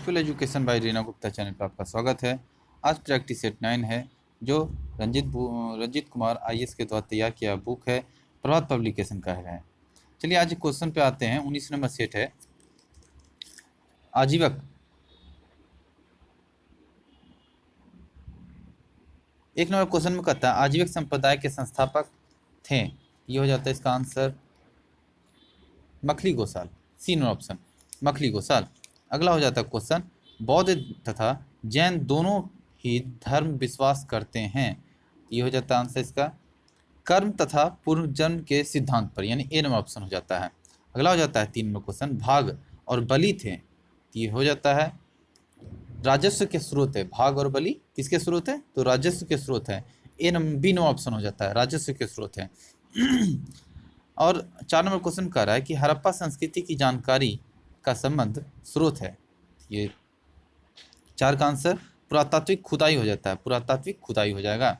School education by Reena Gupta channel पर आपका स्वागत है। आज प्रैक्टिस सेट 9 है जो रंजित कुमार आईएएस के द्वारा तैयार किया बुक है, प्रभात पब्लिकेशन का है। चलिए आज क्वेश्चन पे आते हैं। 19 नंबर सेट है। आजीवक एक नंबर क्वेश्चन में कहता है आजीवक संप्रदाय के संस्थापक थे। ये हो जाता है इसका answer Makkhali Gosal, C number option Makkhali Gosal. अगला हो जाता है क्वेश्चन बौद्ध तथा जैन दोनों ही धर्म विश्वास करते हैं। ये हो जाता है आंसर इसका कर्म तथा पूर्व जन्म के सिद्धांत पर, यानी ए नंबर ऑप्शन हो जाता है। अगला हो जाता है 3 नंबर क्वेश्चन भाग और बलि थे। ये हो जाता है राजस्व के स्रोत है। भाग और बलि किसके स्रोत है? तो राजस्व के स्रोत है। बी नंबर ऑप्शन हो जाता है, राजस्व के स्रोत है। और 4 नंबर क्वेश्चन कह रहा है कि हड़प्पा संस्कृति की जानकारी का संबंध स्रोत है। ये 4 का आंसर पुरातात्विक खुदाई हो जाता है, पुरातात्विक खुदाई हो जाएगा।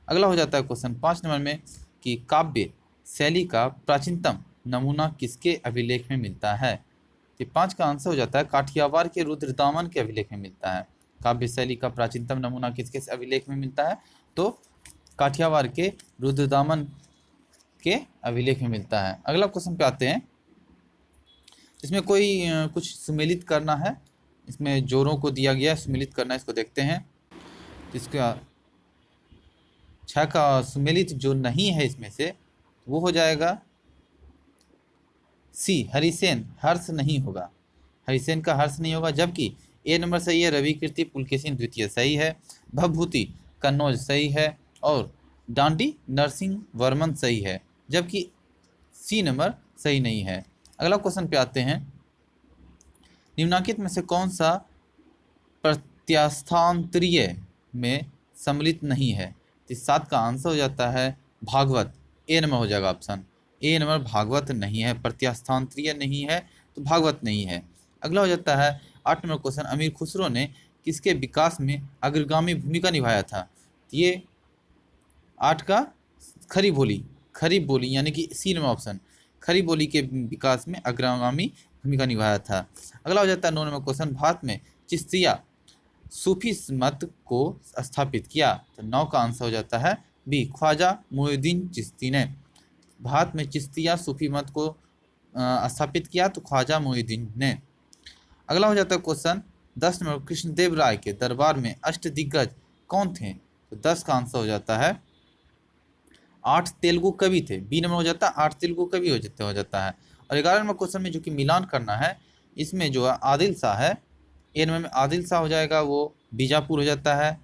अगला हो जाता है क्वेश्चन 5 नंबर में कि काव्य शैली का प्राचीनतम नमूना किसके अभिलेख में मिलता है। तो 5 का आंसर हो जाता है काठियावाड़ के रुद्रदामन के अभिलेख में मिलता है। काव्य शैली का प्राचीनतम नमूना किसके अभिलेख में मिलता है? तो काठियावाड़ के रुद्रदामन के अभिलेख में मिलता है। अगला क्वेश्चन पे आते हैं। इसमें कोई कुछ सुमेलित करना है, इसमें जोरों को दिया गया है, सुमेलित करना है, इसको देखते हैं। इसका 6 का सुमेलित जो नहीं है इसमें से वो हो जाएगा सी हरिसेन, हर्ष नहीं होगा, हरिसेन का हर्ष नहीं होगा। जबकि ए नंबर सही है, रवि कीर्ति पुलकेशिन द्वितीय सही है, भवभूति कन्नौज सही है और डांडी नरसिंह वर्मन सही है, जबकि सी नंबर सही नहीं है। अगला क्वेश्चन पे आते हैं। निम्नलिखित में से कौन सा प्रत्यास्थांतरीय में सम्मिलित नहीं है? तो 7 का आंसर हो जाता है भागवत, ए नंबर हो जाएगा ऑप्शन ए नंबर। भागवत नहीं है, प्रत्यास्थांतरीय नहीं है तो भागवत नहीं है। अगला हो जाता है 8 नंबर क्वेश्चन अमीर खुसरो ने किसके विकास में अग्रगामी भूमिका निभाया था। ये 8 का खरी बोली, खरी बोली यानी कि सी नंबर ऑप्शन खरी बोली के विकास में अग्रगामी भूमिका निभाया था। अगला हो जाता है 9 नंबर क्वेश्चन भारत में चिश्तिया सूफी मत को स्थापित किया। तो 9 का आंसर हो जाता है बी ख्वाजा मोइनुद्दीन चिश्ती ने भारत में चिश्तिया सूफी मत को स्थापित किया, तो ख्वाजा मोइनुद्दीन ने। अगला हो जाता है क्वेश्चन 10 नंबर कृष्णदेव राय के दरबार में अष्टदिग्गज कौन थे। तो 10 का आंसर हो जाता है 8 तेलुगु कवि थे, बी नंबर हो जाता है 8 तेलुगु कवि हो जाता है। और 11 नंबर क्वेश्चन में जो कि मिलान करना है, इसमें जो है आदिल शाह है, ए नंबर में आदिल शाह हो जाएगा, वो बीजापुर हो जाता है।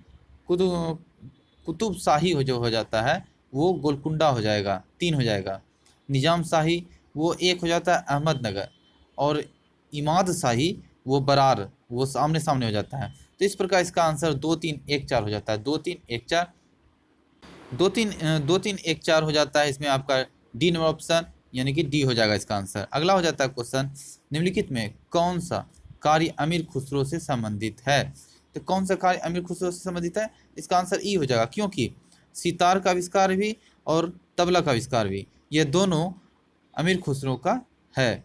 कुतुब शाही जो हो जाता है वो गोलकुंडा हो जाएगा, 3 हो जाएगा। निजाम शाही वो 1 हो जाता है अहमदनगर, और इमाद शाही वो बरार, वो सामने सामने हो जाता है। तो इस प्रकार इसका आंसर 2 3 1 4 हो जाता है, 2 3 1 4 2 3 1 4 हो जाता है। इसमें आपका डी नंबर ऑप्शन यानी कि डी हो जाएगा इसका आंसर। अगला हो जाता है क्वेश्चन निम्नलिखित में कौन सा कार्य अमीर खुसरो से संबंधित है। तो कौन सा कार्य अमीर खुसरो से संबंधित है? इसका आंसर ई हो जाएगा, क्योंकि सितार का आविष्कार भी और तबला का आविष्कार भी, ये दोनों अमीर खुसरो का है।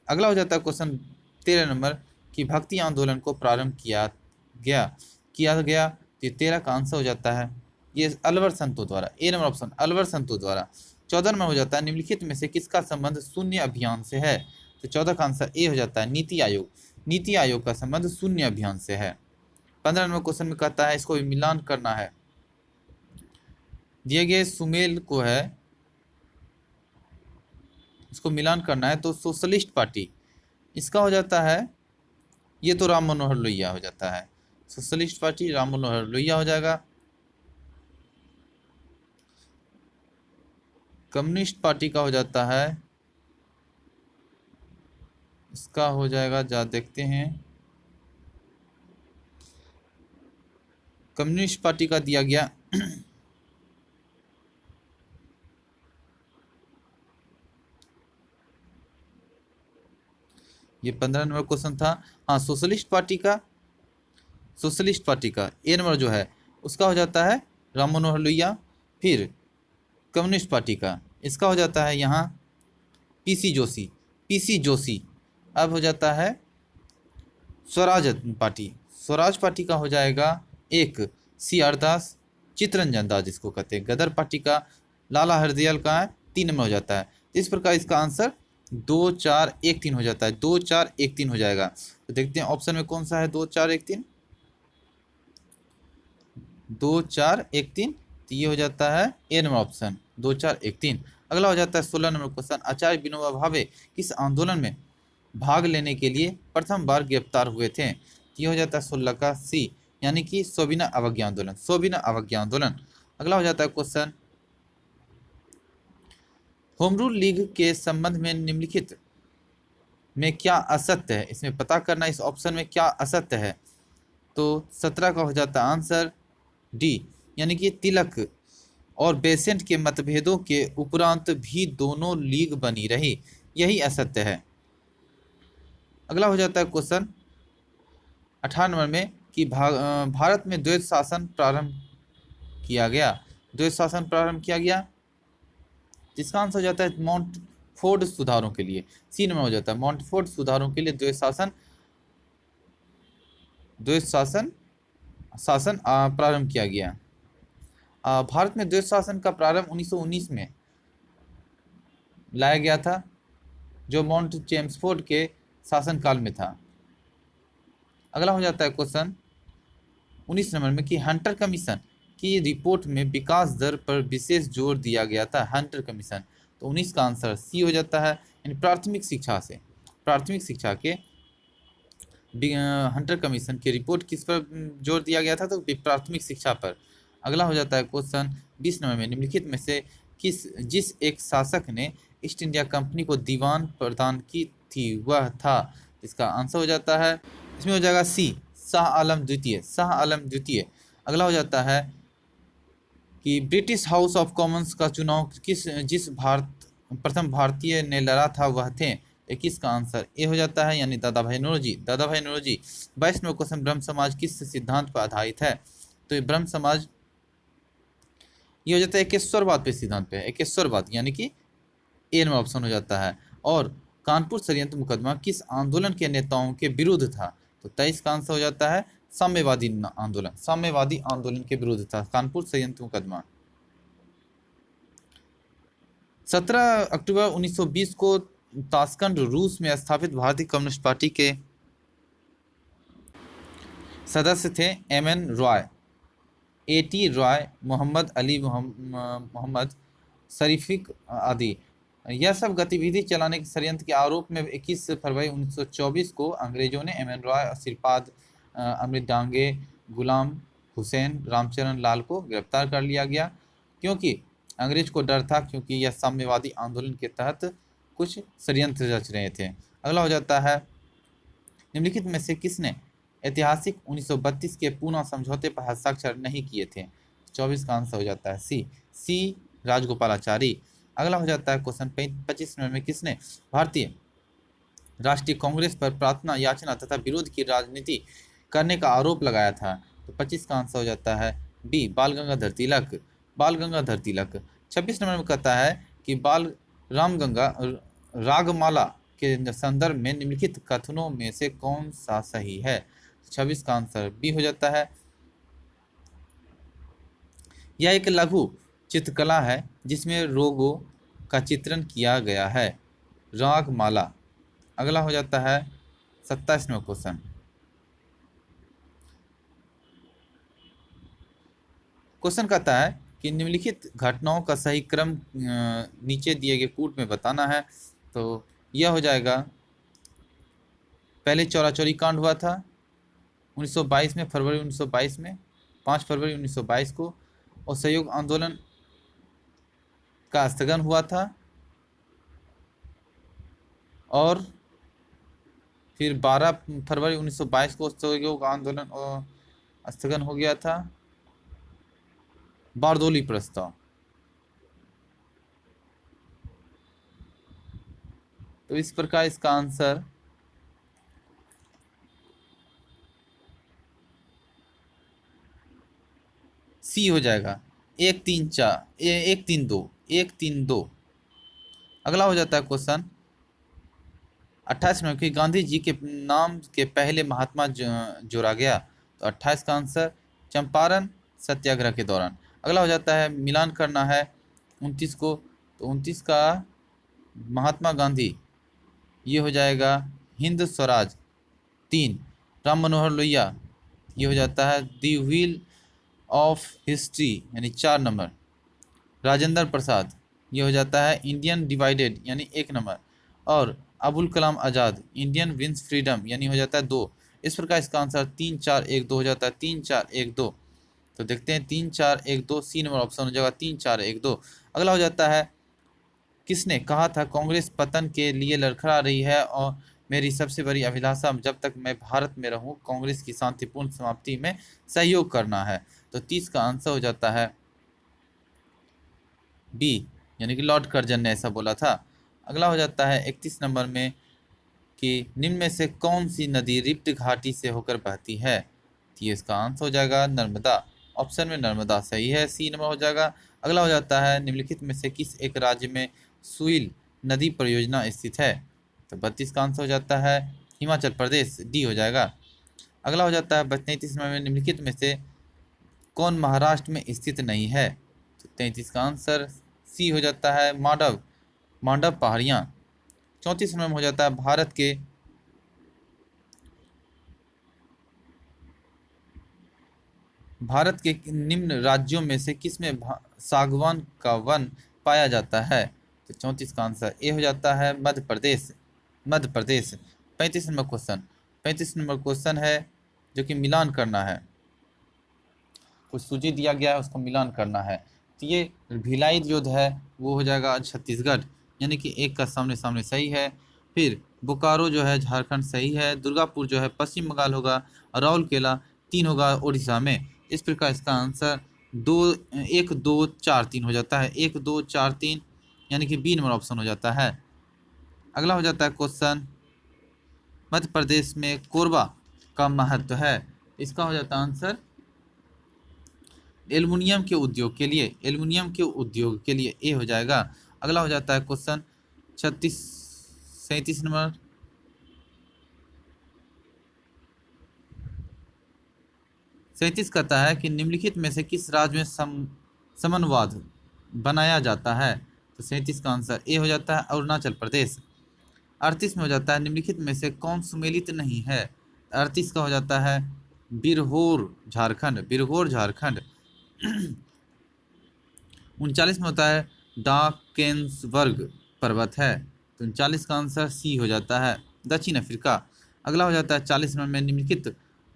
अगला हो जाता है क्वेश्चन 13 नंबर कि भक्ति आंदोलन को प्रारंभ किया गया। तो 13 का आंसर हो जाता है ये अलवर संतों द्वारा, ए नंबर ऑप्शन अलवर संतों द्वारा। 14 नंबर हो जाता है निम्नलिखित में से किसका संबंध शून्य अभियान से है। तो 14 का आंसर ए हो जाता है नीति आयोग, नीति आयोग का संबंध शून्य अभियान से है। 15 नंबर क्वेश्चन में कहता है इसको भी मिलान करना है, दिए गए सुमेल को है, इसको मिलान करना है। तो सोशलिस्ट पार्टी इसका हो जाता है, ये तो राम मनोहर लोहिया हो जाता है, सोशलिस्ट पार्टी राम मनोहर लोहिया हो जाएगा। कम्युनिस्ट पार्टी का हो जाता है, इसका हो जाएगा, जा देखते हैं, कम्युनिस्ट पार्टी का दिया गया ये 15 नंबर क्वेश्चन था। हाँ, सोशलिस्ट पार्टी का ए नंबर जो है उसका हो जाता है राम मनोहर लोहिया। फिर कम्युनिस्ट पार्टी का इसका हो जाता है यहाँ पीसी जोशी अब हो जाता है स्वराज पार्टी, स्वराज पार्टी का हो जाएगा 1 सी आर दास, चित्तरंजन दास जिसको कहते हैं। गदर पार्टी का लाला हरदयाल का है 3 में हो जाता है। इस प्रकार इसका आंसर 2 4 1 3 हो जाता है, 2 4 1 3 हो जाएगा। तो देखते हैं ऑप्शन में कौन सा है 2 4 1 3, 2 4 1 3, तो ये हो जाता है ए नंबर ऑप्शन 2 4 1 3। अगला हो जाता है 16 नंबर क्वेश्चन, आचार्य विनोबा भावे किस आंदोलन में भाग लेने के लिए प्रथम बार गिरफ्तार हुए थे? ये हो जाता है 16 का सी, यानी कि सोबिना अवज्ञा आंदोलन, सोबिना अवज्ञा आंदोलन। अगला हो जाता है क्वेश्चन, होम रूल लीग के संबंध में निम्नलिखित में क्या असत्य है? इसमें पता करना इस ऑप्शन में क्या असत्य है। तो 17 का हो जाता है आंसर डी, यानी कि तिलक और बेसेंट के मतभेदों के उपरांत भी दोनों लीग बनी रही, यही असत्य है। अगला हो जाता है क्वेश्चन 18 नंबर में कि भारत में द्वैत शासन प्रारंभ किया गया, द्वैत शासन प्रारंभ किया गया, जिसका आंसर हो जाता है मॉन्टफोर्ड सुधारों के लिए। सी नंबर हो जाता है मॉन्टफोर्ड सुधारों के लिए द्वैत शासन शासन प्रारंभ किया गया। भारत में द्वैत शासन का प्रारंभ 1919 में लाया गया था, जो माउंट चेम्सफोर्ड के शासनकाल में था। अगला हो जाता है क्वेश्चन 19 नंबर में कि हंटर कमीशन की रिपोर्ट में विकास दर पर विशेष जोर दिया गया था, हंटर कमीशन। तो 19 का आंसर सी हो जाता है, यानी प्राथमिक शिक्षा से, प्राथमिक शिक्षा के हंटर कमीशन की रिपोर्ट किस पर जोर दिया गया था? तो प्राथमिक शिक्षा पर। अगला हो जाता है क्वेश्चन 20 नंबर में निम्नलिखित में से जिस एक शासक ने ईस्ट इंडिया कंपनी को दीवान प्रदान की थी वह था? इसका आंसर हो जाता है, इसमें हो जाएगा सी, शाह आलम द्वितीय, शाह आलम द्वितीय। अगला हो जाता है कि ब्रिटिश हाउस ऑफ कॉमन्स का चुनाव जिस प्रथम भारतीय ने लड़ा था वह थे? 21 का आंसर ए हो जाता है, यानी दादा भाई नौरोजी, दादा भाई नौरोजी। 22 नंबर क्वेश्चन, ब्रह्म समाज किस सिद्धांत पर आधारित है? तो ये ब्रह्म समाज ये हो जाता है एकेश्वरवाद पे सिद्धांत पे, एकेश्वरवाद, यानी कि ए नंबर ऑप्शन हो जाता है। और कानपुर षड्यंत्र मुकदमा किस आंदोलन के नेताओं के विरुद्ध था? तो 23 का आंसर हो जाता है साम्यवादी आंदोलन, साम्यवादी आंदोलन के विरुद्ध था कानपुर षड्यंत्र मुकदमा। 17 अक्टूबर 1920 को ताशकंद रूस में स्थापित भारतीय कम्युनिस्ट पार्टी के सदस्य थे M N Roy, A T Roy, Mohammad Ali Mohammad शरीफिक आदि। यह सब गतिविधि चलाने के षड्यंत्र के आरोप में 21 फरवरी 1924 को अंग्रेजों ने एम एन रॉय, श्रीपाद अमृत डांगे, गुलाम हुसैन, रामचरण लाल को गिरफ्तार कर लिया गया, क्योंकि अंग्रेज को डर था, क्योंकि यह साम्यवादी आंदोलन के तहत कुछ षड्यंत्र रच रहे थे। अगला हो जाता है निम्नलिखित में से किसने ऐतिहासिक 1932 के पूना समझौते पर हस्ताक्षर नहीं किए थे? 24 का आंसर हो जाता है सी, सी राजगोपालाचारी। अगला हो जाता है क्वेश्चन 25 नंबर में किसने भारतीय राष्ट्रीय कांग्रेस पर प्रार्थना, याचना तथा विरोध की राजनीति करने का आरोप लगाया था? तो 25 का आंसर हो जाता है बी, बाल गंगाधर तिलक, बाल गंगाधर तिलक। 26 नंबर में कहता है कि बाल रामगंगा रागमाला के संदर्भ में निम्नलिखित कथनों में से कौन सा सही है? 26 का आंसर बी हो जाता है, यह एक लघु चित्रकला है जिसमें रोगों का चित्रण किया गया है, रागमाला। अगला हो जाता है 27 नंबर क्वेश्चन, क्वेश्चन कहता है कि निम्नलिखित घटनाओं का सही क्रम नीचे दिए गए कूट में बताना है। तो यह हो जाएगा, पहले चौरा-चौरी कांड हुआ था 1922 में, फरवरी 1922 में, 5 फरवरी 1922 को, और सहयोग आंदोलन का स्थगन हुआ था, और फिर 12 फरवरी 1922 को सहयोग आंदोलन स्थगन हो गया था, बारदोली प्रस्ताव। तो इस प्रकार इसका आंसर सी हो जाएगा, 1 3 4 1 3 2 1 3 2। अगला हो जाता है क्वेश्चन 28 नंबर कि गांधी जी के नाम के पहले महात्मा जोड़ा गया, तो 28 का आंसर चंपारण सत्याग्रह के दौरान। अगला हो जाता है मिलान करना है 29 को, तो 29 का महात्मा गांधी, ये हो जाएगा हिंद स्वराज। 3 राम मनोहर लोहिया, ये हो जाता है दी व्हील ऑफ हिस्ट्री यानी 4 नंबर। राजेंद्र प्रसाद, ये हो जाता है इंडियन डिवाइडेड यानी 1 नंबर। और Abul Kalam Azad, Indian wins freedom यानी हो जाता है 2। इस प्रकार इसका आंसर 3 4 1 2 हो जाता है, 3 4 1 2। तो देखते हैं 3 4 1 2, सी नंबर ऑप्शन हो जाएगा 3 4 1 2। अगला हो जाता है किसने कहा था कांग्रेस पतन के लिए लड़खड़ा रही है और मेरी सबसे बड़ी अभिलाषा जब तक मैं भारत में रहूं कांग्रेस की शांतिपूर्ण समाप्ति में सहयोग करना है। तो 30 का आंसर हो जाता है बी, यानी कि लॉर्ड कर्जन ने ऐसा बोला था। अगला हो जाता है 31 नंबर में कि निम्न में से कौन सी नदी रिफ्ट घाटी से होकर बहती है, तो ये इसका आंसर हो जाएगा नर्मदा। ऑप्शन में नर्मदा सही है, सी नंबर हो जाएगा। अगला हो जाता है निम्नलिखित में से किस एक राज्य में सुइल नदी परियोजना स्थित है, तो 32 का आंसर हो जाता है हिमाचल प्रदेश, डी हो जाएगा। अगला हो जाता है 33 नंबर में निम्नलिखित में से कौन महाराष्ट्र में स्थित नहीं है, तो 33 का आंसर सी हो जाता है मांडव, मांडव पहाड़ियाँ। 34 नंबर में हो जाता है भारत के निम्न राज्यों में से किस में सागवान का वन पाया जाता है, तो 34 का आंसर ए हो जाता है Madhya Pradesh, Madhya Pradesh. 35 number question, 35 number question है जो कि मिलान करना है, कुछ सूची दिया गया है उसको मिलान करना है। तो ये भिलाई जो है वो हो जाएगा छत्तीसगढ़, यानी कि एक का सामने सामने सही है। फिर बोकारो जो है झारखंड सही है। दुर्गापुर जो है पश्चिम बंगाल होगा। और राउरकेला 3 होगा उड़ीसा में। इस प्रकार इसका आंसर 1 2 4 3 हो जाता है, 1 2 4 3, यानी कि बी नंबर ऑप्शन हो जाता है। अगला हो जाता है क्वेश्चन मध्य प्रदेश में कोरबा का महत्व है, इसका हो जाता है आंसर एल्युमिनियम के उद्योग के लिए, एल्युमिनियम के उद्योग के लिए ए हो जाएगा। अगला हो जाता है क्वेश्चन 37 नंबर, 37 कहता है कि निम्नलिखित में से किस राज्य में समन्वाद बनाया जाता है, तो 37 का आंसर ए हो जाता है अरुणाचल प्रदेश। 38 में हो जाता है निम्नलिखित में से कौन सुमेलित नहीं है, 38 का हो जाता है बिरहोर झारखंड, बिरहोर झारखंड। 39 में होता है डाकेंसबर्ग पर्वत है, तो 39 का आंसर सी हो जाता है दक्षिण अफ्रीका। अगला हो जाता है 40 नंबर में निम्नलिखित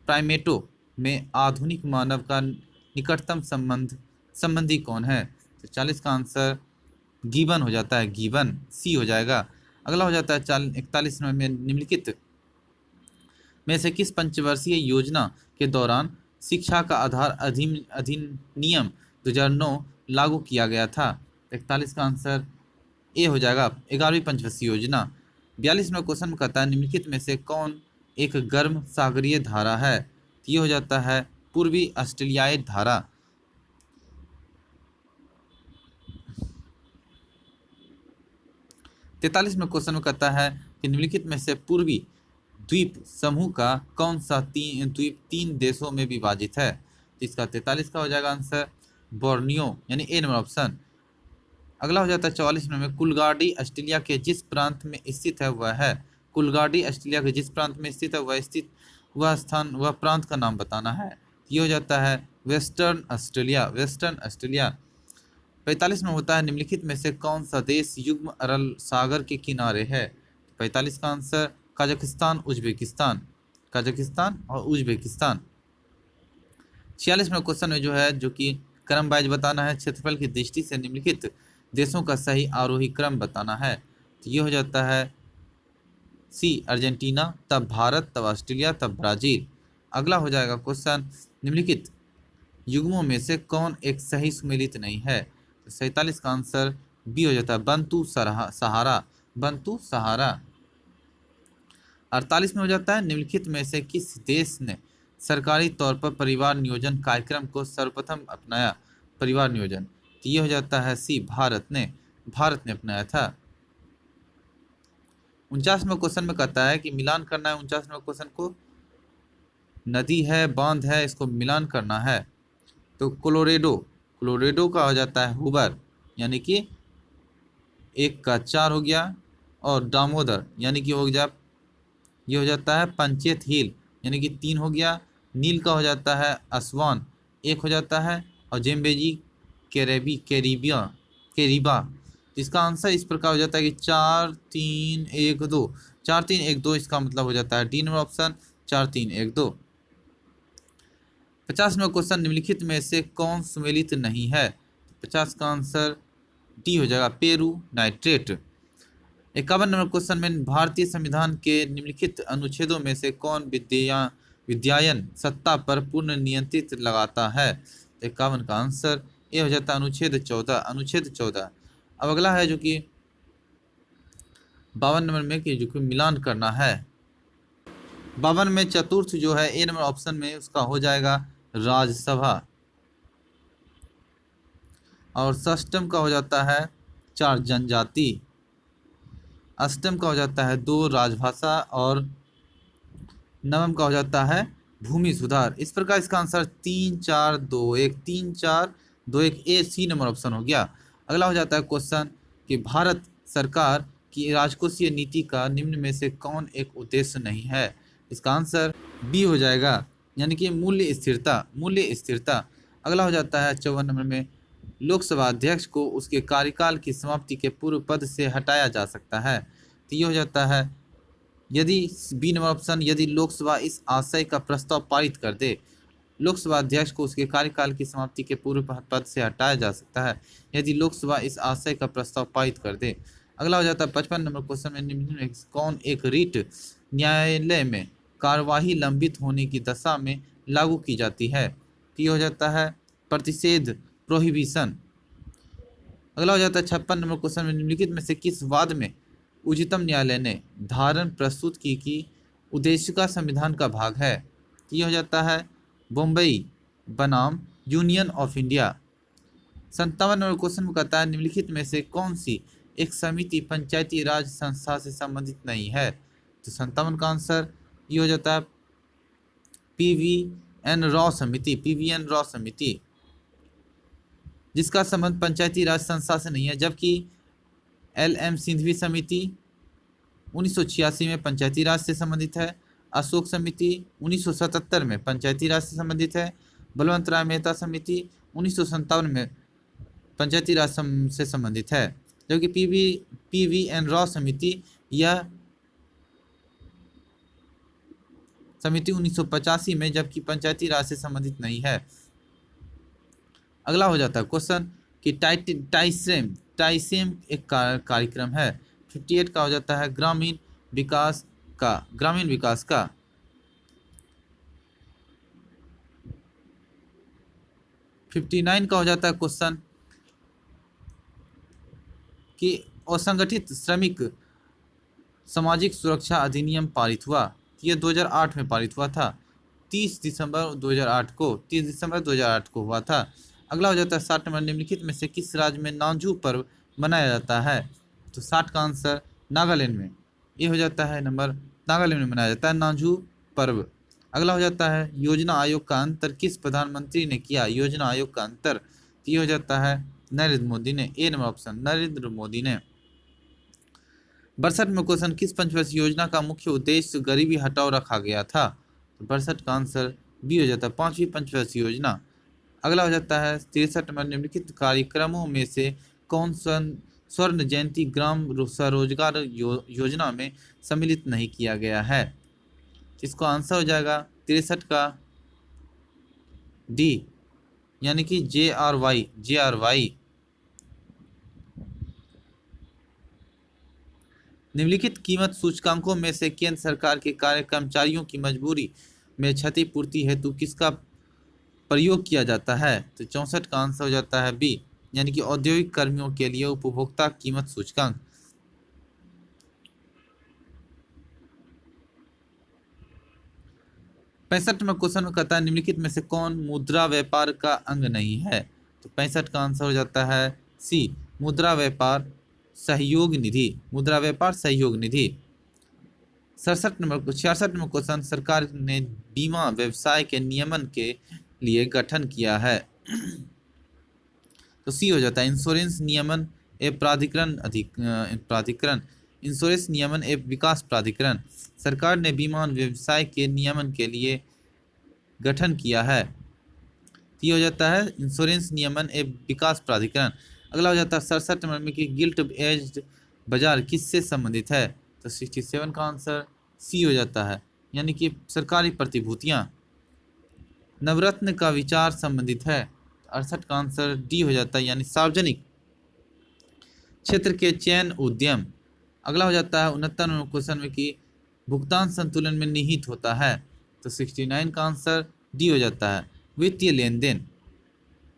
प्राइमेटो में आधुनिक मानव का निकटतम संबंधी कौन है, तो 40 का आंसर गिबन हो जाता है, गिबन, सी हो जाएगा। अगला हो जाता है 41 नंबर में निम्नलिखित में से किस पंचवर्षीय योजना के दौरान शिक्षा का आधार अधिनियम 2009 लागू किया गया था, 41 का आंसर ए हो जाएगा 11वीं पंचवर्षीय योजना। 42 में क्वेश्चन कहता है निम्नलिखित में से कौन एक गर्म सागरीय धारा है, तो ये हो जाता है पूर्वी ऑस्ट्रेलियाई धारा। 43 में क्वेश्चन कहता है कि निम्नलिखित में से पूर्वी द्वीप समूह का कौन सा द्वीप 3 देशों में विभाजित है, तो इसका 43 का हो जाएगा आंसर बोर्नियो, यानी ए नंबर ऑप्शन। अगला हो जाता है 44 नंबर में कुलगाड़ी ऑस्ट्रेलिया के जिस प्रांत में स्थित है वह है, कुलगाड़ी ऑस्ट्रेलिया के जिस प्रांत में स्थित है वह स्थान वह प्रांत का नाम बताना है, ये हो जाता है वेस्टर्न ऑस्ट्रेलिया, वेस्टर्न ऑस्ट्रेलिया। 45 में होता है निम्नलिखित में से कौन सा देश युग्म अरल सागर के किनारे है, 45 का आंसर कजाकिस्तान उज्बेकिस्तान, कजाकिस्तान और उज्बेकिस्तान। 46 में क्वेश्चन में जो है जो कि क्रम वाइज बताना है, क्षेत्रफल की दृष्टि से निम्नलिखित देशों का सही आरोही क्रम बताना है, तो ये हो जाता है सी अर्जेंटीना, तब भारत, तब ऑस्ट्रेलिया, तब ब्राजील। अगला हो जाएगा क्वेश्चन निम्नलिखित युग्मों में से कौन एक सही सुमेलित नहीं है, तो 47 का आंसर बी हो जाता है बंतु सहारा, बंतु सहारा। 48 में हो जाता है निम्नलिखित में से किस देश ने सरकारी तौर पर परिवार नियोजन कार्यक्रम को सर्वप्रथम अपनाया, परिवार नियोजन, तो ये हो जाता है सी भारत ने, भारत ने अपनाया था। 49वें क्वेश्चन में कहता है कि मिलान करना है 49वें क्वेश्चन को, नदी है, बांध है, इसको मिलान करना है। तो क्लोरेडो का हो जाता है हुबर, यानी कि 1 का 4 हो गया, और दामोदर यानी कि ये हो जाता है पंचेत हिल, यानी कि 3 हो गया। नील का हो जाता है असवान, 1 हो जाता है, और जेम्बेजी केरीबा। तो इसका आंसर इस प्रकार हो जाता है कि 4 3 1 2, 4 3 1 2, इसका मतलब हो जाता है डी नंबर ऑप्शन, 4 3 1 2। 50वां क्वेश्चन, निम्नलिखित में से कौन सुमेलित नहीं है? 50 का आंसर डी हो जाएगा, पेरू नाइट्रेट। 51 नंबर क्वेश्चन में, भारतीय संविधान के निम्नलिखित अनुच्छेदों में से कौन विद्यायन सत्ता पर पूर्ण नियंत्रित लगाता है? 51 का आंसर ये हो जाता है अनुच्छेद 14, अनुच्छेद 14। अब अगला है जो कि 52 नंबर में, कि जो कि मिलान करना है। 52 में चतुर्थ जो है ए नंबर ऑप्शन में उसका हो जाएगा राज्यसभा, और षष्टम का हो जाता है 4 जनजाति, अष्टम का हो जाता है 2 राजभाषा, और नवम का हो जाता है भूमि सुधार। इस प्रकार इसका आंसर 3 4 2 1, 3 4 2 1, ए सी नंबर ऑप्शन हो गया। अगला हो जाता है क्वेश्चन कि भारत सरकार की राजकोषीय नीति का निम्न में से कौन एक उद्देश्य नहीं है? इसका आंसर बी हो जाएगा, यानी कि मूल्य स्थिरता, मूल्य स्थिरता। अगला हो जाता है 54 नंबर में, लोकसभा अध्यक्ष को उसके कार्यकाल की समाप्ति के पूर्व पद से हटाया जा सकता है। तो ये हो जाता है यदि बी नंबर ऑप्शन, यदि लोकसभा इस आशय का प्रस्ताव पारित कर दे, लोकसभा अध्यक्ष को उसके कार्यकाल की समाप्ति के पूर्व पद से हटाया जा सकता है यदि लोकसभा इस आशय का प्रस्ताव पारित कर दे। अगला हो जाता है 55 नंबर क्वेश्चन में, निम्न में कौन एक रीट न्यायालय में कार्यवाही लंबित होने की दशा में लागू की जाती है? तो ये हो जाता है प्रतिषेध, प्रोहिबिशन। अगला हो जाता है 56 नंबर क्वेश्चन में, निम्नलिखित में से किस वाद में उच्चतम न्यायालय ने धारण प्रस्तुत की कि उद्देशिका संविधान का भाग है? ये हो जाता है बम्बई बनाम union of India. 57 number question में कहता है निम्नलिखित में से कौन सी एक समिति पंचायती राज संस्था से संबंधित नहीं है? तो 57 का आंसर ये हो जाता है PVN रॉ समिति, PVN रॉ समिति, जिसका संबंध पंचायती राज संस्था से नहीं है। जबकि LM सिंघवी समिति 1986 में पंचायती राज से संबंधित है, अशोक समिति 1977 में पंचायती राज से संबंधित है, बलवंत राय मेहता समिति 1957 में पंचायती राज से संबंधित है। जबकि PVN रॉ समिति यह समिति 1985 में, जबकि पंचायती राज से संबंधित नहीं है। अगला हो जाता है क्वेश्चन कि टाइसेम एक कार्यक्रम है। 58 का हो जाता है ग्रामीण विकास का। 59 का हो जाता है क्वेश्चन कि असंगठित श्रमिक सामाजिक सुरक्षा अधिनियम पारित हुआ। यह 2008 में पारित हुआ था, 30 दिसंबर 2008 को हुआ था। अगला हो जाता है 60 नंबर, निम्नलिखित में से किस राज्य में नांझू पर्व मनाया जाता है? तो 60 का आंसर नागालैंड में, ये हो जाता है नंबर, नागालैंड में मनाया जाता है नांझू पर्व। अगला हो जाता है योजना आयोग का अंतर किस प्रधानमंत्री ने किया? योजना आयोग का अंतर, ये हो जाता है नरेंद्र मोदी ने, ए नंबर ऑप्शन, नरेंद्र मोदी ने। 62 में क्वेश्चन, किस पंचवर्षीय योजना का मुख्य उद्देश्य गरीबी हटाओ रखा गया था? तो 62 का आंसर बी हो जाता है 5वीं पंचवर्षीय योजना। अगला हो जाता है 63 में, निम्नलिखित कार्यक्रमों में से कौन स्वर्ण जयंती ग्राम स्वरोजगार योजना में सम्मिलित नहीं किया गया है? इसको आंसर हो जाएगा 63 का डी, यानी कि JRY। निम्नलिखित कीमत सूचकांकों में से केंद्र सरकार के कर्मचारियों की मजबूरी में क्षतिपूर्ति हेतु किसका प्रयोग किया जाता है? तो 64 का आंसर हो जाता है बी, यानी कि औद्योगिक कर्मियों के लिए उपभोक्ता कीमत सूचकांक। 65 में क्वेश्चन में कहता है निम्नलिखित में से कौन मुद्रा व्यापार का अंग नहीं है? तो 65 का आंसर हो जाता है सी, मुद्रा व्यापार सहयोग निधि। 66 नंबर क्वेश्चन, सरकार ने बीमा व्यवसाय के नियमन के लिए गठन किया है। तो सी हो जाता है इंश्योरेंस नियमन एवं प्राधिकरण, इंश्योरेंस नियमन एवं विकास प्राधिकरण। सरकार ने बीमा व्यवसाय के नियमन के लिए गठन किया है। ये हो जाता है इंश्योरेंस नियमन एवं विकास प्राधिकरण। अगला हो जाता है 67 नंबर में कि गिल्ट एज्ड बाजार किससे संबंधित है। तो 67 का आंसर सी हो जाता है, यानी कि सरकारी प्रतिभूतियां। नवरत्न का विचार संबंधित है। 68 का आंसर डी हो जाता है, यानी सार्वजनिक क्षेत्र के चयन उद्यम। अगला हो जाता है 69 नंबर क्वेश्चन में कि भुगतान संतुलन में निहित होता है। तो 69 का आंसर डी हो जाता है, वित्तीय लेन देन।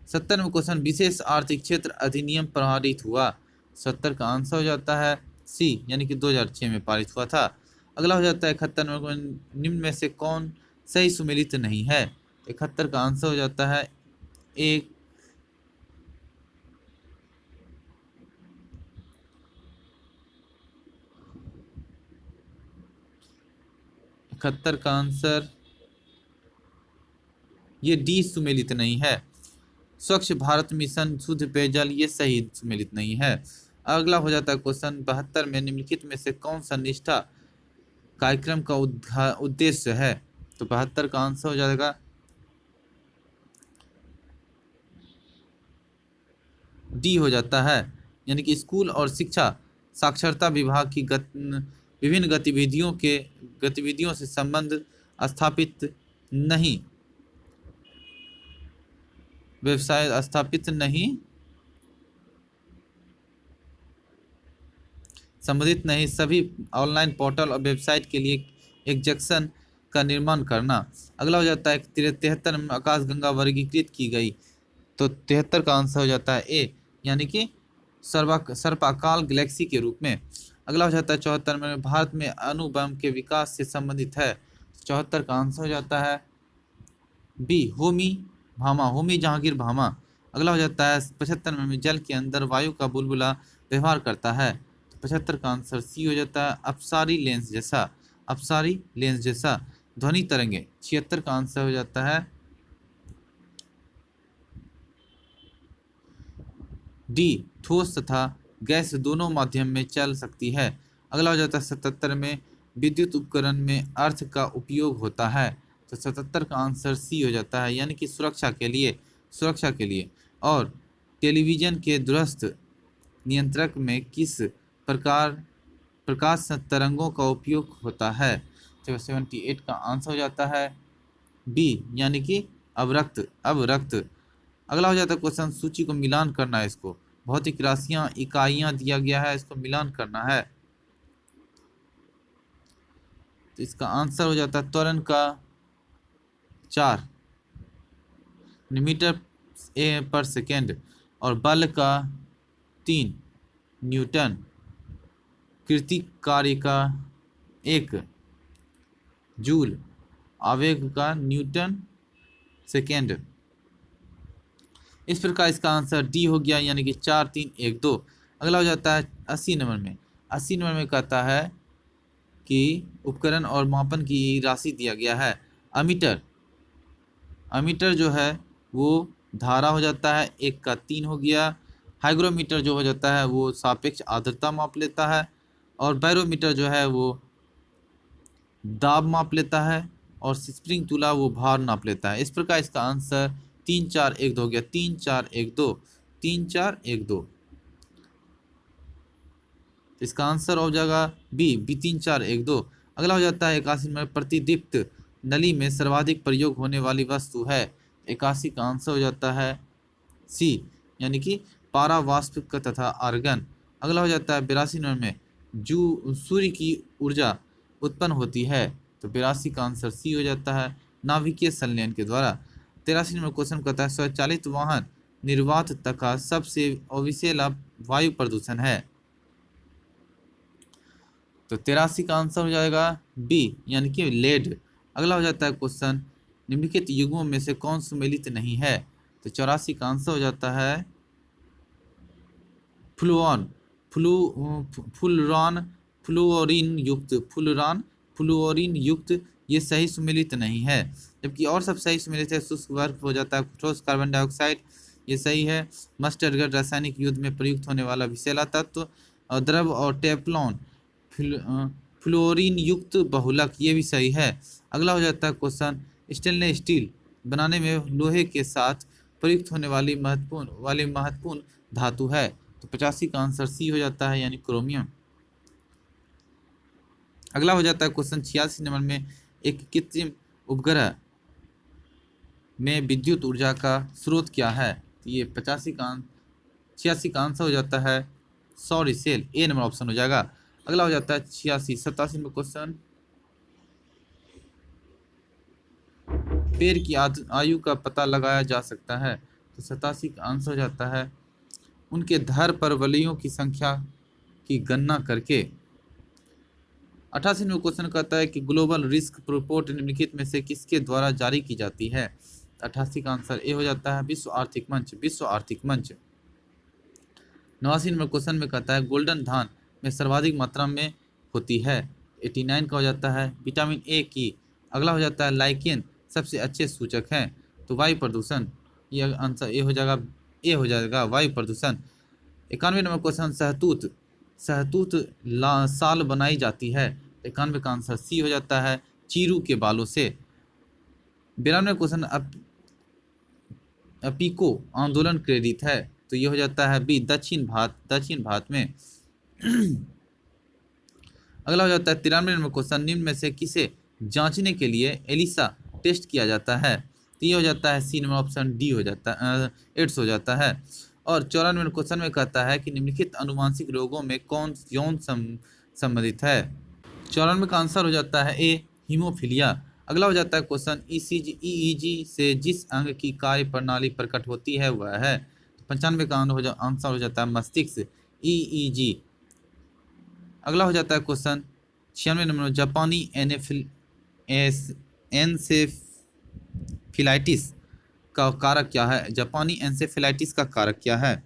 70 नंबर क्वेश्चन, विशेष आर्थिक क्षेत्र अधिनियम पारित हुआ। 70 का आंसर हो जाता है सी, यानी कि 2006 में पारित हुआ था। अगला हो जाता है 71 नंबर, निम्न में से कौन सही सुमेलित नहीं है। 71 का आंसर हो जाता है एक 71 का आंसर ये डी सुमेलित नहीं है। स्वच्छ भारत मिशन शुद्ध पेयजल ये सही सुमेलित नहीं है। अगला हो जाता है क्वेश्चन 72 में निम्नलिखित में से कौन सा निष्ठा कार्यक्रम का उद्देश्य है। तो 72 का आंसर हो जाएगा डी हो जाता है, यानी कि स्कूल और शिक्षा साक्षरता विभाग की विभिन्न गतिविधियों से संबंध स्थापित नहीं, व्यवसाय स्थापित नहीं, संबंधित नहीं सभी ऑनलाइन पोर्टल और वेबसाइट के लिए एक जंक्शन का निर्माण करना। अगला हो जाता है 73 में आकाशगंगा वर्गीकृत की गई। तो 73 का आंसर हो जाता है ए, यानी कि सर्पाकाल गैलेक्सी के रूप में। अगला हो जाता है 74 में भारत में अणु बम के विकास से संबंधित है। 74 का आंसर हो जाता है बी, होमी भामा, होमी जहांगीर भामा। अगला हो जाता है 75 में जल के अंदर वायु का बुलबुला व्यवहार करता है। 75 का आंसर सी हो जाता है अपसारी लेंस जैसा ध्वनि तरंगे। 76 का आंसर हो जाता है डी, ठोस तथा गैस दोनों माध्यम में चल सकती है। अगला हो जाता है 77 में विद्युत उपकरण में अर्थ का उपयोग होता है। तो 77 का आंसर सी हो जाता है, यानी कि सुरक्षा के लिए। और टेलीविजन के दूरस्थ नियंत्रक में किस प्रकार प्रकाश तरंगों का उपयोग होता है। तो 78 का आंसर हो जाता है बी, यानी कि अवरक्त। अगला हो जाता है क्वेश्चन, सूची को मिलान करना है। इसको भौतिक राशियां इकाइयां दिया गया है, इसको मिलान करना है। तो इसका आंसर हो जाता है त्वरण का 4 मीटर पर सेकेंड और बल का 3 न्यूटन, कृतिक कार्य का 1 जूल, आवेग का न्यूटन सेकेंड। इस प्रकार इसका आंसर डी हो गया, यानी कि 4 3 1 2। अगला हो जाता है 80 नंबर में। 80 नंबर में कहता है कि उपकरण और मापन की राशि दिया गया है। अमीटर जो है वो धारा हो जाता है, 1 का 3 हो गया। हाइग्रोमीटर जो हो जाता है वो सापेक्ष आर्द्रता माप लेता है। और बैरोमीटर जो है वो दाब माप लेता है। और स्प्रिंग तुला वो भार नाप लेता है। इस प्रकार इसका आंसर 3 4 1 2 हो गया। 3 4 1 2, 3 4 1 2। इसका आंसर हो जाएगा बी 3 4 1 2। अगला हो जाता है 81 में प्रतिदीप्त नली में सर्वाधिक प्रयोग होने वाली वस्तु है। 81 का आंसर हो जाता है सी, यानी कि पारा वाष्प तथा आर्गन। अगला हो जाता है 82 नंबर में सूर्य की ऊर्जा उत्पन्न होती है। तो 82 का आंसर सी हो जाता है, नाभिकीय संलयन के द्वारा। 83 नंबर क्वेश्चन कहता है स्वचालित वाहन निर्वात तथा सबसे अविषैला वायु प्रदूषण है। तो 83 का आंसर हो जाएगा बी, यानी कि लेड। अगला हो जाता है क्वेश्चन, निम्नलिखित युग्मों में से कौन सुमेलित नहीं है। तो 84 का आंसर हो जाता है फ्लूरॉन, फ्लूरॉन, फ्लोरीन युक्त फ्लूरॉन फ्लोरीन युक्त ये सही सुमेलित नहीं है, जबकि और सब सही सुमेलित है। शुष्क बर्फ हो जाता है, ठोस कार्बन डाइऑक्साइड ये सही है। मस्टर्ड रासायनिक युद्ध में प्रयुक्त होने वाला विषैला तत्व और द्रव और टेफ्लॉन फ्लोरीन युक्त बहुलक ये भी सही है। अगला हो जाता है क्वेश्चन, स्टेनलेस स्टील बनाने में लोहे के साथ प्रयुक्त होने वाली महत्वपूर्ण धातु है, तो 85 का आंसर सी हो जाता है, यानी क्रोमियम। अगला हो जाता है क्वेश्चन 86 नंबर में, एक कृत्रिम उपग्रह में विद्युत ऊर्जा का स्रोत क्या है, तो ये 86 का आंसर हो जाता है सौर सेल, ए नंबर ऑप्शन हो जाएगा। अगला हो जाता है 87 में क्वेश्चन, पेड़ की आयु का पता लगाया जा सकता है, तो 87 का आंसर हो जाता है उनके धर पर वलयों की संख्या की गणना करके। 88 में क्वेश्चन कहता है कि ग्लोबल रिस्क रिपोर्ट निम्नलिखित में से किसके द्वारा जारी की जाती है, 88 का आंसर ए हो जाता है विश्व आर्थिक मंच, विश्व आर्थिक मंच। 89 नंबर क्वेश्चन में कहता है गोल्डन धान में सर्वाधिक मात्रा में होती है, 89 का हो जाता है विटामिन ए की। अगला हो जाता है लाइकेन सबसे अच्छे सूचक हैं, तो वायु प्रदूषण, ये आंसर ए हो जाएगा वायु प्रदूषण। 91 नंबर क्वेश्चन सहतूत साल बनाई जाती है, 91 का आंसर सी हो जाता है चीरू के बालों से। 92 क्वेश्चन अपीको आंदोलन प्रेरित है, तो ये हो जाता है बी दक्षिण भारत में। अगला हो जाता है 93 नंबर क्वेश्चन, निम्न में से किसे जांचने के लिए एलिसा टेस्ट किया जाता है, तो ये हो जाता है सी नंबर ऑप्शन डी हो जाता है, एड्स हो जाता है। और 94 क्वेश्चन में कहता है कि निम्नलिखित अनुवांशिक रोगों में कौन यौन संबंधित है, 94 का आंसर हो जाता है ए हीमोफीलिया। अगला हो जाता है क्वेश्चन ईईजी से जिस अंग की कार्य प्रणाली प्रकट होती है वह है, तो 95 का आंसर हो जाता है मस्तिष्क, ईईजी। अगला हो जाता है क्वेश्चन 96 नंबर, जापानी एन्सेफेलाइटिस का कारक क्या है, जापानी एन्सेफेलाइटिस का कारक क्या है,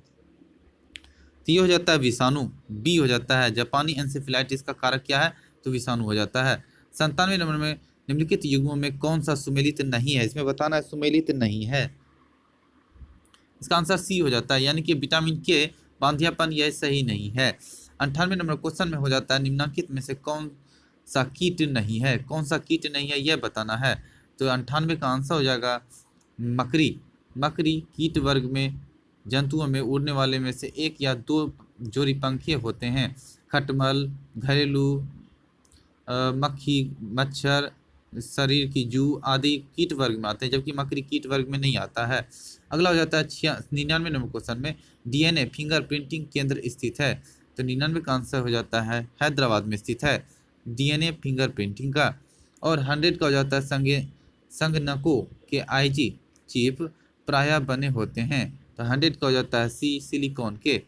तो ये हो जाता है विषाणु, बी हो जाता है जापानी एन्सेफेलाइटिस का कारक क्या है, तो विषाणु हो जाता है। 97 नंबर में निम्नलिखित युग्मों में कौन सा सुमेलित नहीं है, इसमें बताना है सुमेलित नहीं है, इसका आंसर सी हो जाता है, यानी कि विटामिन के बांधियापन यह सही नहीं है। 98 नंबर क्वेश्चन में हो जाता है निम्नलिखित में से कौन सा कीट नहीं है, कौन सा कीट नहीं है यह बताना है, तो 98 का आंसर हो जाएगा मकड़ी कीट वर्ग में जंतुओं में उड़ने वाले में से एक या दो जोड़ी पंखे होते हैं। खटमल, घरेलू मक्खी, मच्छर, शरीर की जू आदि कीट वर्ग में आते हैं, जबकि मकड़ी कीट वर्ग में नहीं आता है। अगला हो जाता है 99 नंबर क्वेश्चन में, डीएनए फिंगरप्रिंटिंग केंद्र स्थित है, तो 99 का आंसर हो जाता है हैदराबाद में स्थित है डीएनए फिंगरप्रिंटिंग का। और 100 का हो जाता है संगणकों के आईजी चिप प्रायः बने होते हैं, तो 100 का हो जाता है सी सिलिकॉन के।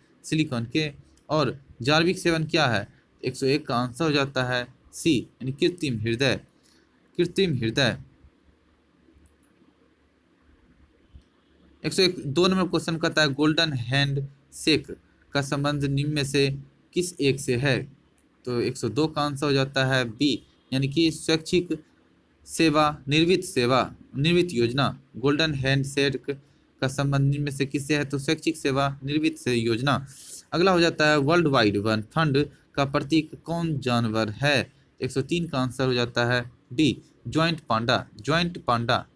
और जार्विक 7 क्या है, 101 का आंसर हो जाता है सी, यानी कृत्रिम हृदय। 102 नंबर क्वेश्चन कहता है गोल्डन हैंड शेक का संबंध निम्न में से किस एक से है, तो 102 का आंसर हो जाता है बी, यानी कि स्वैच्छिक सेवा निर्वित योजना। गोल्डन हैंड शेक का संबंध निम्न में से किससे है, तो स्वैच्छिक सेवा निर्वित से योजना। अगला हो जाता है वर्ल्ड वाइड वन फंड का प्रतीक कौन जानवर है, 103 का आंसर हो जाता है डी ज्वाइंट पांडा।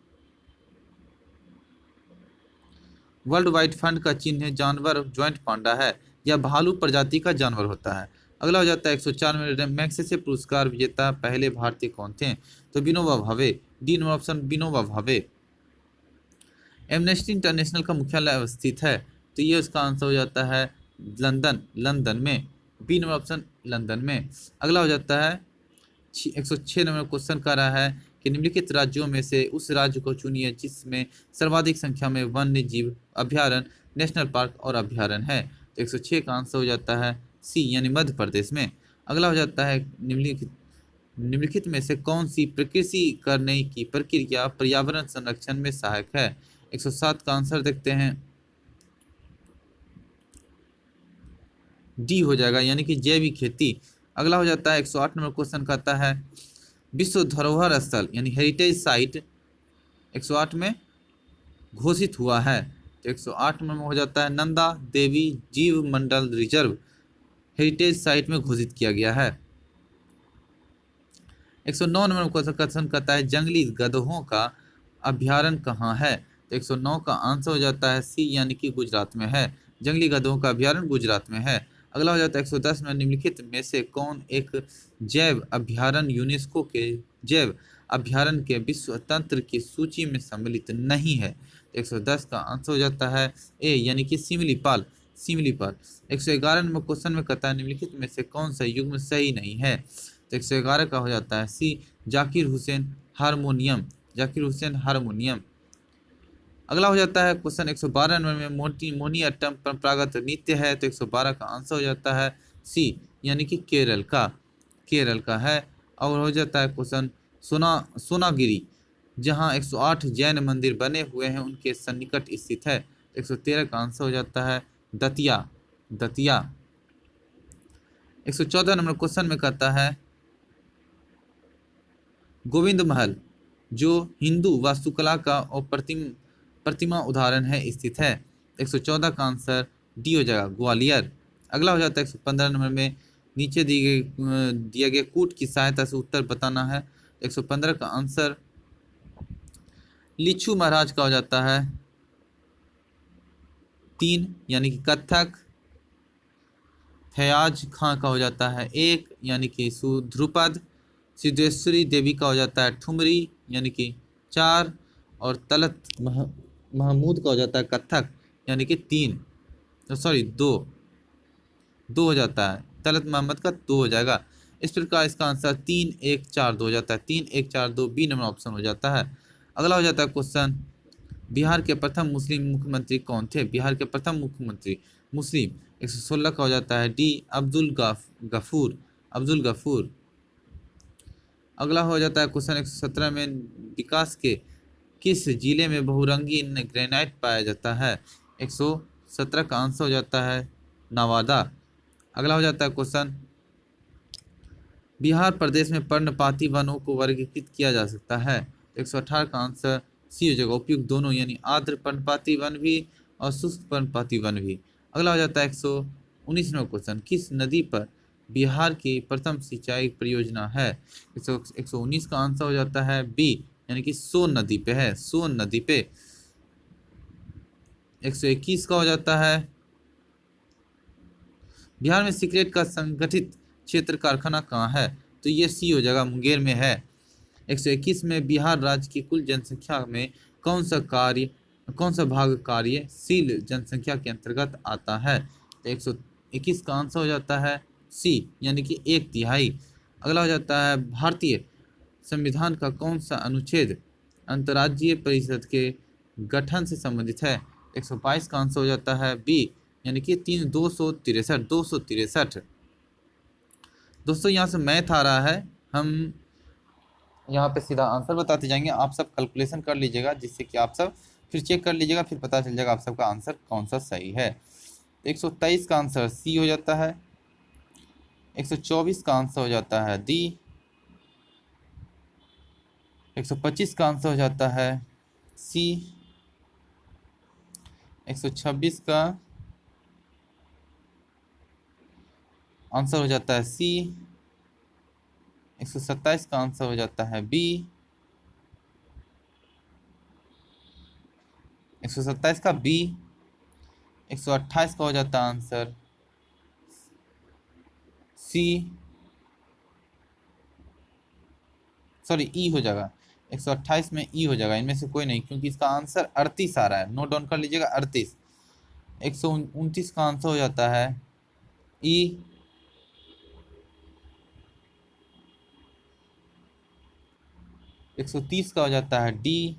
वर्ल्ड वाइड फंड का चिन्ह जानवर ज्वाइंट पांडा है, यह भालू प्रजाति का जानवर होता है। अगला हो जाता है 104 में मैग्सेसे पुरस्कार विजेता पहले भारतीय कौन थे, तो Vinoba Bhave, D number option Vinoba Bhave. Amnesty international का मुख्यालय स्थित है, तो ये उसका आंसर हो जाता है लंदन में, बी नंबर ऑप्शन लंदन में। अगला हो जाता है 106 नंबर क्वेश्चन कर रहा है कि निम्नलिखित राज्यों में से उस राज्य को चुनिए जिसमें सर्वाधिक संख्या में वन्य जीव अभ्यारण्य, नेशनल पार्क और अभ्यारण्य है, तो 106 का आंसर हो जाता है सी, यानी मध्य प्रदेश में। अगला हो जाता है निम्नलिखित में से कौन सी प्रकृति करने की प्रक्रिया पर्यावरण संरक्षण में सहायक है, 107 का आंसर देखते हैं डी हो जाएगा, यानी कि जैविक खेती। अगला हो जाता है 108 नंबर क्वेश्चन कहता है विश्व धरोहर स्थल यानी हेरिटेज साइट 108 में घोषित हुआ है। तो 108 में हो जाता है नंदा देवी जीव मंडल रिजर्व हेरिटेज साइट में घोषित किया गया है। 109 नंबर क्वेश्चन करता है जंगली गधों का अभ्यारण्य कहाँ है। तो 109 का आंसर हो जाता है सी यानी कि गुजरात में है। जंगली गधों का अभ्यारण्य गुजरात में है। अगला हो जाता है 110 में निम्नलिखित में से कौन एक जैव अभ्यारण्य यूनेस्को के जैव अभ्यारण्य के विश्व तंत्र की सूची में सम्मिलित नहीं है। तो 110 का आंसर हो जाता है ए यानी कि सिमलीपाल। 111 नंबर क्वेश्चन में कहता है निम्नलिखित में से कौन सा युग्म सही नहीं है। तो 111 का हो जाता है सी जाकिर हुसैन हारमोनियम। अगला हो जाता है क्वेश्चन 112 नंबर में मोहिनीअट्टम परंपरागत नृत्य है। तो 112 का आंसर हो जाता है सी यानी कि केरल का है। और हो जाता है क्वेश्चन सोनागिरी जहां 108 जैन मंदिर बने हुए हैं उनके सन्निकट स्थित है। 113 का आंसर हो जाता है दतिया। 114 नंबर क्वेश्चन में कहता है गोविंद महल जो हिंदू वास्तुकला का प्रतिमा उदाहरण है स्थित है। 114 का आंसर डी हो जाएगा ग्वालियर। अगला हो जाता है 115 नंबर में नीचे दिया गया कूट की सहायता से उत्तर बताना है। 115 का आंसर लिच्छू महाराज का हो जाता है 3 यानी कि कथक। फयाज खां का हो जाता है 1 यानी कि ध्रुपद। सिद्धेश्वरी देवी का हो जाता है ठुमरी यानी कि 4। और तलत महमूद का हो जाता है कथक यानी कि 3। तो सॉरी 2 हो जाता है। तलत मोहम्मद का 2 हो जाएगा। इस प्रकार इसका आंसर 3 1 4 2 हो जाता है। 3 1 4 2 बी नंबर ऑप्शन हो जाता है। अगला हो जाता है क्वेश्चन बिहार के प्रथम मुस्लिम मुख्यमंत्री कौन थे। बिहार के प्रथम मुख्यमंत्री मुस्लिम 116 का हो जाता है डी अब्दुल गफूर। अगला हो जाता है क्वेश्चन 117 में विकास के किस जिले में बहुरंगीन ग्रेनाइट पाया जाता है। 117 का आंसर हो जाता है नवादा। अगला हो जाता है क्वेश्चन बिहार प्रदेश में पर्णपाती वनों को वर्गीकृत किया जा सकता है। 118 का आंसर सी हो जाएगा उपयुक्त दोनों यानी आर्द्र पर्णपाती वन भी और शुष्क पर्णपाती वन भी। अगला हो जाता है 119 नंबर क्वेश्चन किस नदी पर बिहार की प्रथम सिंचाई परियोजना है। 119 का आंसर हो जाता है बी यानी कि सोन नदी पे है। सोन नदी पे 121 का हो जाता है बिहार में सिगरेट का संगठित क्षेत्र कारखाना कहाँ है। तो ये सी हो जाएगा मुंगेर में है। 121 में बिहार राज्य की कुल जनसंख्या में कौन सा भाग कार्यशील जनसंख्या के अंतर्गत आता है। तो 121 का आंसर हो जाता है सी यानी कि 1/3। अगला हो जाता है भारतीय संविधान का कौन सा अनुच्छेद अंतर्राज्यीय परिषद के गठन से संबंधित है। 122 का आंसर हो जाता है बी यानी कि 263। दोस्तों यहाँ से मैथ आ रहा है, हम यहाँ पे सीधा आंसर बताते जाएंगे, आप सब कैलकुलेशन कर लीजिएगा जिससे कि आप सब फिर चेक कर लीजिएगा, फिर पता चल जाएगा आप सबका आंसर कौन सा सही है। 123 का आंसर सी हो जाता है। 124 का आंसर हो जाता है डी। 125 का आंसर हो जाता है सी। 126 का आंसर हो जाता है सी। 127 का आंसर हो जाता है बी। 127 का बी। 128 का हो जाता है आंसर सी, सॉरी ई हो जाएगा। 128 में ई हो जाएगा, इनमें से कोई नहीं, क्योंकि इसका आंसर 38 आ रहा है, नोट डाउन कर लीजिएगा 38। 129 का आंसर हो जाता है ई। 130 का हो जाता है डी।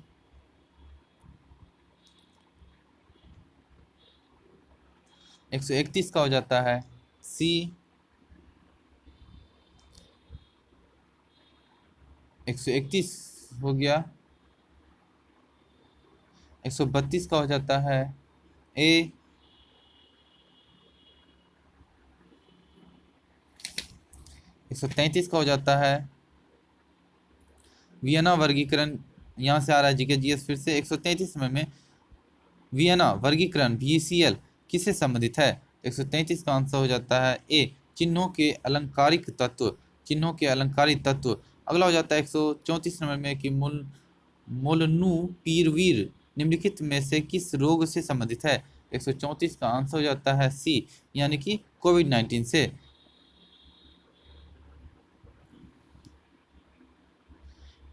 131 का हो जाता है सी। 131 हो गया। 132 का हो जाता है ए। 133 का हो जाता है वियना वर्गीकरण यहाँ से आ रहा है जीके जीएस फिर से। 133 नंबर में वियना वर्गीकरण VCL किससे संबंधित है? 133 का आंसर हो जाता है ए, चिन्हों के अलंकारिक तत्व, चिन्हों के अलंकारिक तत्व। अगला हो जाता है 134 नंबर में कि मोलनूपीरवीर निम्नलिखित में से किस रोग से संबंधित है? 134 का आंसर हो जाता है सी, यानी कि कोविड-19 से।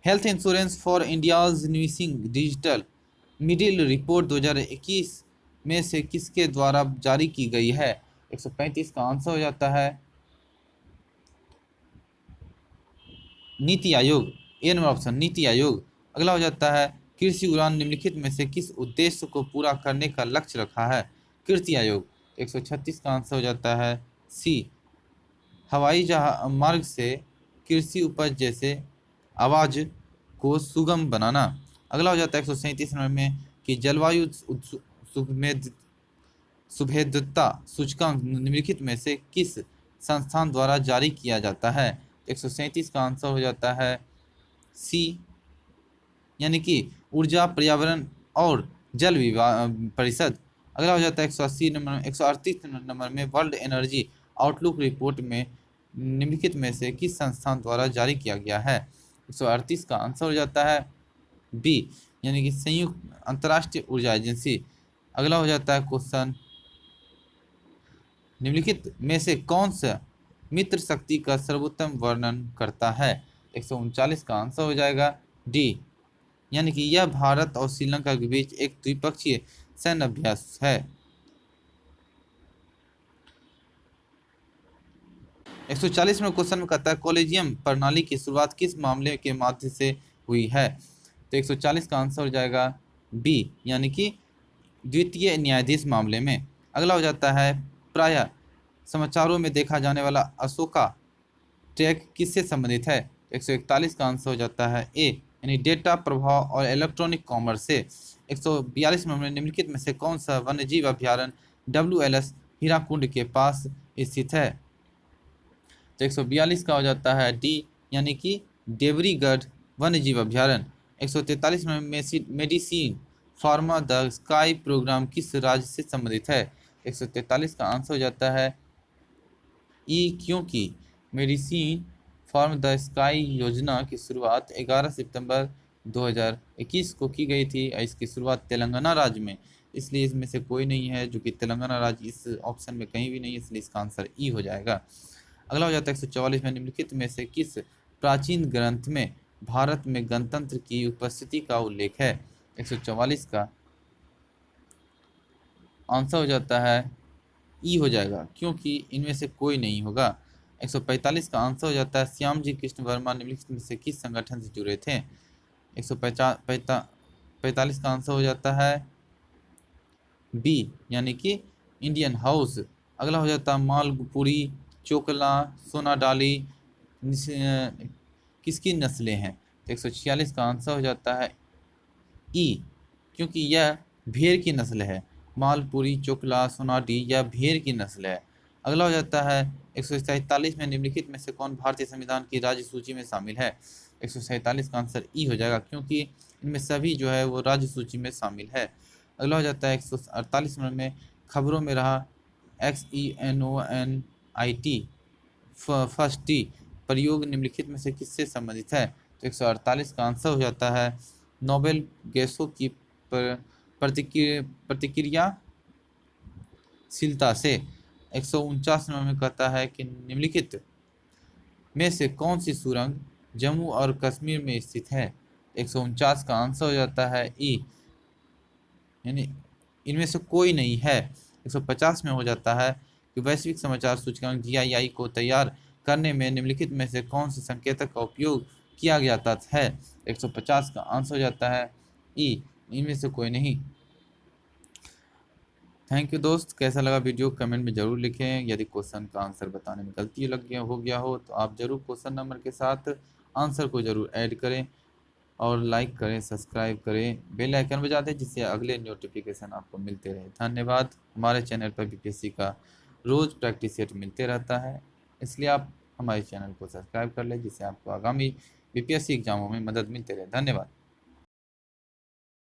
हेल्थ इंश्योरेंस फॉर इंडियाज न्यूसिंग डिजिटल मिडिल रिपोर्ट 2021 में से किसके द्वारा जारी की गई है? 135 का आंसर हो जाता है नीति आयोग, ए नंबर ऑप्शन नीति आयोग। अगला हो जाता है कृषि उड़ान निम्नलिखित में से किस उद्देश्य को पूरा करने का लक्ष्य रखा है? कृषि आयोग। 136 का आंसर हो जाता है सी, हवाई जहाज मार्ग से कृषि उपज जैसे आवाज को सुगम बनाना। अगला हो जाता है 137 नंबर में कि जलवायु सुभेद्यता सूचकांक निम्नलिखित में से किस संस्थान द्वारा जारी किया जाता है? 137 का आंसर हो जाता है सी, यानी कि ऊर्जा पर्यावरण और जल परिषद। अगला हो जाता है 180 नंबर 138 नंबर में वर्ल्ड एनर्जी आउटलुक रिपोर्ट में निम्नलिखित में से किस संस्थान द्वारा जारी किया गया है? 138 का आंसर हो जाता है बी, यानी कि संयुक्त अंतर्राष्ट्रीय ऊर्जा एजेंसी। अगला हो जाता है क्वेश्चन, निम्नलिखित में से कौन सा मित्र शक्ति का सर्वोत्तम वर्णन करता है? 139 का आंसर हो जाएगा डी, यानी कि यह भारत और श्रीलंका के बीच एक द्विपक्षीय सैन्य अभ्यास है। 140 में क्वेश्चन में कहता है कॉलेजियम प्रणाली की शुरुआत किस मामले के माध्यम से हुई है? तो 140 का आंसर हो जाएगा बी, यानी कि द्वितीय न्यायाधीश मामले में। अगला हो जाता है प्रायः समाचारों में देखा जाने वाला अशोका ट्रैक किससे संबंधित है? 141 का आंसर हो जाता है ए, यानी डेटा प्रभाव और इलेक्ट्रॉनिक कॉमर्स से। 142 में निम्नलिखित में से कौन सा वन्यजीव अभ्यारण्य WLS हीराकुंड के पास स्थित है? तो 142 का हो जाता है डी, यानी कि देवरीगढ़ वन्यजीव अभ्यारण्य। 143 में medicine from the sky program किस राज्य से संबंधित है? 143 का आंसर हो जाता है ई, क्योंकि मेडिसिन फार्म द स्काई योजना की शुरुआत 11 सितंबर 2021 को की गई थी। इसकी शुरुआत तेलंगाना राज्य में, इसलिए इसमें से कोई नहीं है जो कि तेलंगाना राज्य इस ऑप्शन में कहीं भी नहीं है, इसलिए इसका आंसर ई हो जाएगा। अगला हो जाता है 144 में निम्नलिखित में से किस प्राचीन ग्रंथ में भारत में गणतंत्र की उपस्थिति का उल्लेख है? 144 का आंसर हो जाता है ई हो जाएगा, क्योंकि इनमें से कोई नहीं होगा। 145 का आंसर हो जाता है श्याम जी कृष्ण वर्मा निम्नलिखित में से किस संगठन से जुड़े थे? 145 का आंसर हो जाता है बी, यानी कि इंडियन हाउस। अगला हो जाता है मालपुरी चोकला सोनाडाली किसकी नस्लें हैं? तो 146 का आंसर हो जाता है ई, क्योंकि यह भेड़ की नस्ल है। मालपुरी चोकला सोनाडी यह भेड़ की नस्ल है। अगला हो जाता है 147 में निम्नलिखित में से कौन भारतीय संविधान की राज्य सूची में शामिल है? 147 का आंसर ई हो जाएगा, क्योंकि इनमें सभी जो है वो राज्य सूची में शामिल है। अगला हो जाता है 148 में खबरों में रहा XENONIT फर्स्ट टी प्रयोग निम्नलिखित में से किससे संबंधित है? तो 148 का आंसर हो जाता है नोबेल गैसों की प्रतिक्रियाशीलता से। 149 में कहता है कि निम्नलिखित में से कौन सी सुरंग जम्मू और कश्मीर में स्थित है? 149 का आंसर हो जाता है ई, यानी इनमें से कोई नहीं है। 150 में हो जाता है कि वैश्विक समाचार सूचकांक GII को तैयार करने में निम्नलिखित में से कौन से संकेतक का उपयोग किया जाता है? 150 का आंसर हो जाता है ई, इनमें से कोई नहीं। थैंक यू दोस्त, कैसा लगा वीडियो कमेंट में ज़रूर लिखें। यदि क्वेश्चन का आंसर बताने में गलती हो गया हो तो आप ज़रूर क्वेश्चन नंबर के साथ आंसर को ज़रूर ऐड करें और लाइक करें, सब्सक्राइब करें, बेल आइकन बजा दें जिससे अगले नोटिफिकेशन आपको मिलते रहे। धन्यवाद। हमारे चैनल पर BPSC का रोज़ प्रैक्टिस सेट मिलते रहता है, इसलिए आप हमारे चैनल को सब्सक्राइब कर लें जिससे आपको आगामी बीपीएससी एग्जामों में मदद मिलते रहे। धन्यवाद।